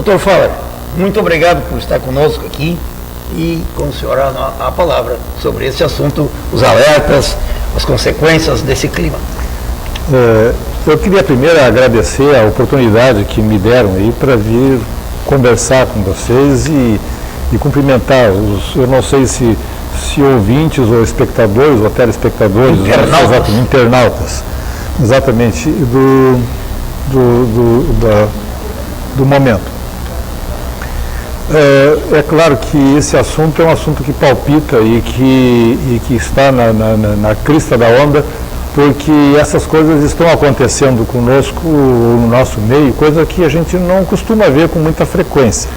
Doutor Fauer, muito obrigado por estar conosco aqui e com o senhor a palavra sobre esse assunto, os alertas, as consequências desse clima. Eu queria primeiro agradecer a oportunidade que me deram aí para vir conversar com vocês e cumprimentar os, eu não sei se ouvintes ou espectadores ou telespectadores, internautas, exatamente, do momento. É claro que esse assunto é um assunto que palpita e que está na crista da onda, porque essas coisas estão acontecendo conosco, no nosso meio, coisa que a gente não costuma ver com muita frequência,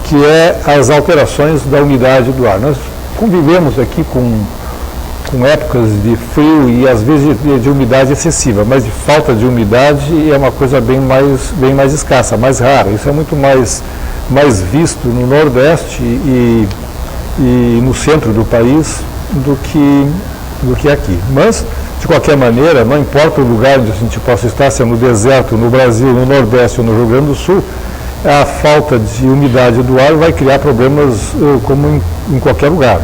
que é as alterações da umidade do ar. Nós convivemos aqui com épocas de frio e às vezes de umidade excessiva, mas de falta de umidade é uma coisa bem mais escassa, mais rara. Isso é muito mais visto no Nordeste e no centro do país do que aqui. Mas, de qualquer maneira, não importa o lugar onde a gente possa estar, se é no deserto, no Brasil, no Nordeste ou no Rio Grande do Sul, a falta de umidade do ar vai criar problemas como em qualquer lugar.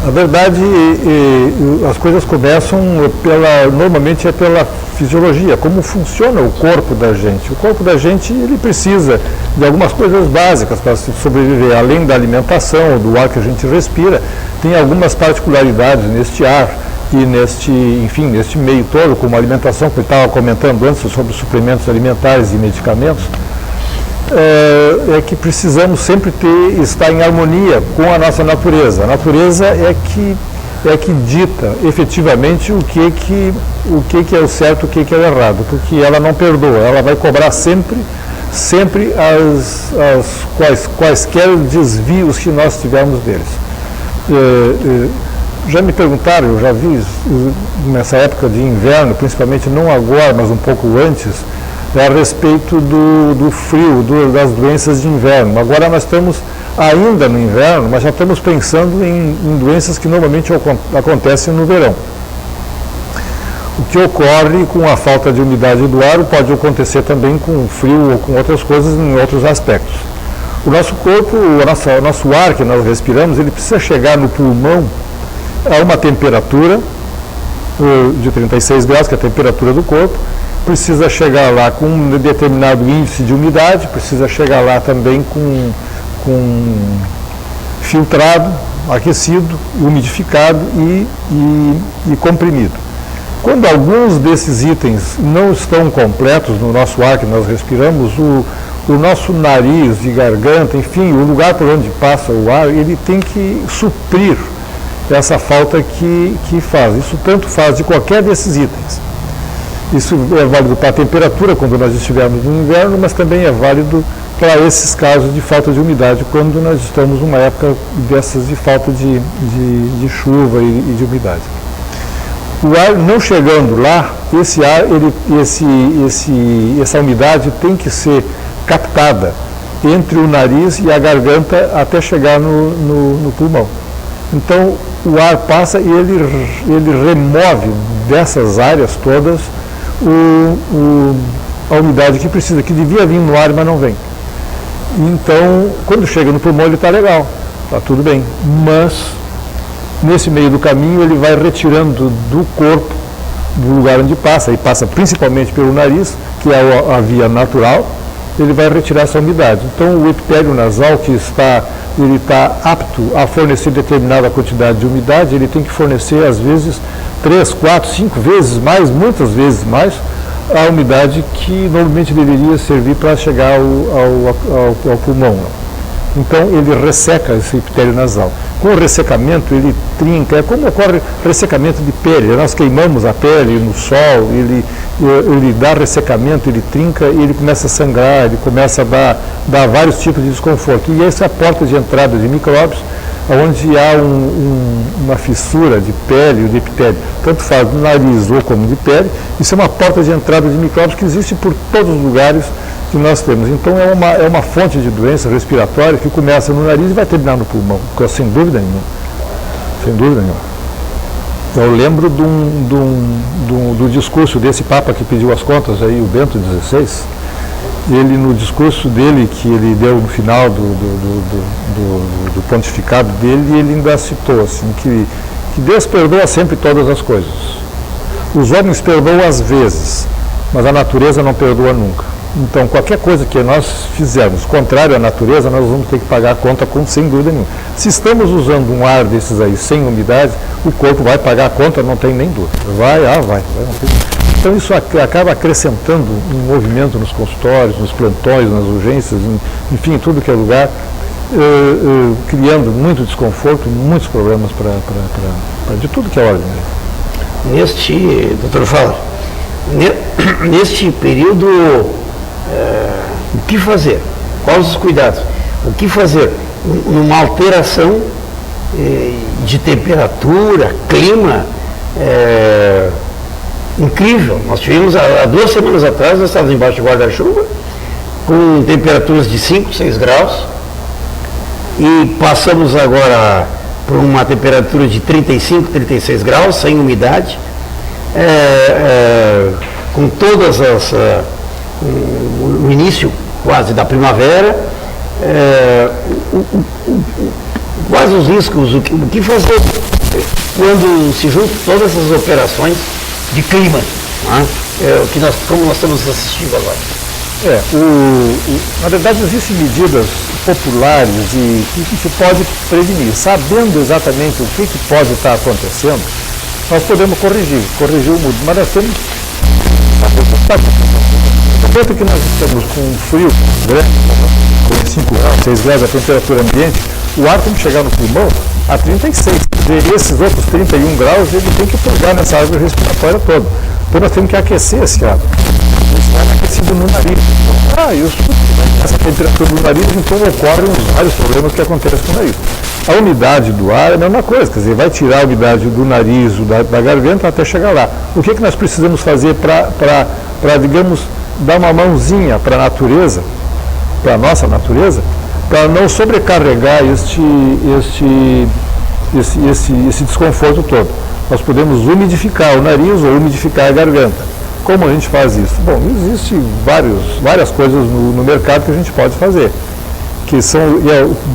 Na verdade, as coisas começam normalmente é pela fisiologia, como funciona o corpo da gente. O corpo da gente, ele precisa de algumas coisas básicas para sobreviver, além da alimentação, do ar que a gente respira, tem algumas particularidades neste ar e neste meio todo, como a alimentação, que eu estava comentando antes sobre suplementos alimentares e medicamentos, é que precisamos sempre estar em harmonia com a nossa natureza. A natureza é que dita efetivamente o que é o certo, o que é o errado, porque ela não perdoa, ela vai cobrar sempre quaisquer desvios que nós tivermos deles. Já me perguntaram, eu já vi nessa época de inverno, principalmente não agora, mas um pouco antes, a respeito do frio, das doenças de inverno. Agora nós estamos ainda no inverno, mas já estamos pensando em doenças que normalmente acontecem no verão. O que ocorre com a falta de umidade do ar pode acontecer também com o frio ou com outras coisas em outros aspectos. O nosso corpo, o nosso ar que nós respiramos, ele precisa chegar no pulmão a uma temperatura de 36 graus, que é a temperatura do corpo, precisa chegar lá com um determinado índice de umidade, precisa chegar lá também com filtrado, aquecido, umidificado e comprimido. Quando alguns desses itens não estão completos no nosso ar que nós respiramos, o nosso nariz e garganta, enfim, o lugar por onde passa o ar, ele tem que suprir essa falta que faz. Isso tanto faz de qualquer desses itens. Isso é válido para a temperatura, quando nós estivermos no inverno, mas também é válido para esses casos de falta de umidade, quando nós estamos numa época dessas de falta de chuva e de umidade. O ar não chegando lá, esse ar, essa umidade tem que ser captada entre o nariz e a garganta até chegar no pulmão. Então, o ar passa e ele remove dessas áreas todas a umidade que precisa, que devia vir no ar, mas não vem. Então, quando chega no pulmão, ele está legal, está tudo bem. Mas, nesse meio do caminho, ele vai retirando do corpo, do lugar onde passa, e passa principalmente pelo nariz, que é a via natural, ele vai retirar essa umidade. Então, o epitélio nasal, que está apto a fornecer determinada quantidade de umidade, ele tem que fornecer, às vezes, 3, 4, 5 vezes mais, muitas vezes mais, a umidade que normalmente deveria servir para chegar ao pulmão. Então, ele resseca esse epitélio nasal. Com o ressecamento, ele trinca. É como ocorre ressecamento de pele. Nós queimamos a pele no sol, ele dá ressecamento, ele trinca e ele começa a sangrar, ele começa a dar vários tipos de desconforto. E essa é a porta de entrada de micróbios, onde há uma fissura de pele ou de epitélio, tanto faz do nariz ou como de pele. Isso é uma porta de entrada de micróbios que existe por todos os lugares que nós temos. Então é uma fonte de doença respiratória que começa no nariz e vai terminar no pulmão, sem dúvida nenhuma. Sem dúvida nenhuma. Eu lembro do discurso desse Papa que pediu as contas aí, o Bento XVI, ele no discurso dele, que ele deu no final do pontificado dele, ele ainda citou assim, que Deus perdoa sempre todas as coisas. Os homens perdoam às vezes, mas a natureza não perdoa nunca. Então, qualquer coisa que nós fizermos contrário à natureza, nós vamos ter que pagar a conta sem dúvida nenhuma. Se estamos usando um ar desses aí sem umidade, o corpo vai pagar a conta, não tem nem dúvida. Vai. Não tem... Então, isso acaba acrescentando um movimento nos consultórios, nos plantões, nas urgências, enfim, em tudo que é lugar, criando muito desconforto, muitos problemas de tudo que é ordem. Doutor Fauler, neste período, o que fazer? Quais os cuidados? O que fazer numa alteração de temperatura, clima incrível? Nós tivemos há 2 semanas atrás, nós estávamos embaixo de guarda-chuva, com temperaturas de 5, 6 graus, e passamos agora por uma temperatura de 35, 36 graus, sem umidade, com todas as... o início quase da primavera, quais os riscos, o que fazer quando se juntam todas essas operações de clima, né? Como nós estamos assistindo agora. Na verdade existem medidas populares e que se pode prevenir. Sabendo exatamente o que pode estar acontecendo, nós podemos corrigir o mundo, mas nós temos enquanto que nós estamos com um frio grande, com 5 graus, 6 graus a temperatura ambiente, o ar tem que chegar no pulmão a 36. E esses outros 31 graus, ele tem que pegar nessa árvore respiratória toda. Então nós temos que aquecer esse ar. Esse ar é aquecido no nariz. Essa temperatura do nariz, então ocorrem vários problemas que acontecem com o nariz. A umidade do ar é a mesma coisa, quer dizer, vai tirar a umidade do nariz, da garganta até chegar lá. O que nós precisamos fazer para, digamos, dar uma mãozinha para a natureza, para a nossa natureza, para não sobrecarregar esse desconforto todo? Nós podemos umidificar o nariz ou umidificar a garganta. Como a gente faz isso? Bom, existem várias coisas no mercado que a gente pode fazer, que são,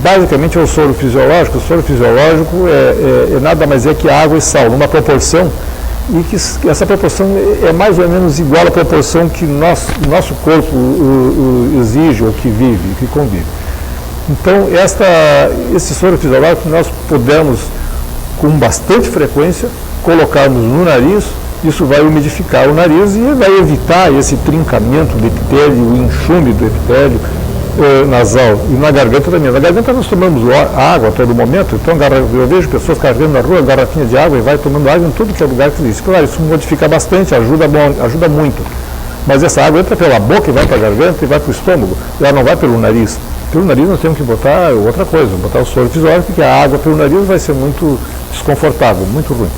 basicamente, é o soro fisiológico. O soro fisiológico é nada mais que água e sal, numa proporção, e que essa proporção é mais ou menos igual à proporção que nosso corpo exige, ou que vive, que convive. Então, esse soro fisiológico nós podemos, com bastante frequência, colocarmos no nariz. Isso vai umidificar o nariz e vai evitar esse trincamento do epitélio, o enxume do epitélio nasal. E na garganta também. Na garganta nós tomamos água a todo momento, então eu vejo pessoas carregando na rua garrafinha de água e vai tomando água em tudo que é lugar que existe. Claro, isso modifica bastante, ajuda muito. Mas essa água entra pela boca e vai para a garganta e vai para o estômago. Ela não vai pelo nariz. Pelo nariz nós temos que botar outra coisa, botar o soro fisiológico, porque a água pelo nariz vai ser muito desconfortável, muito ruim.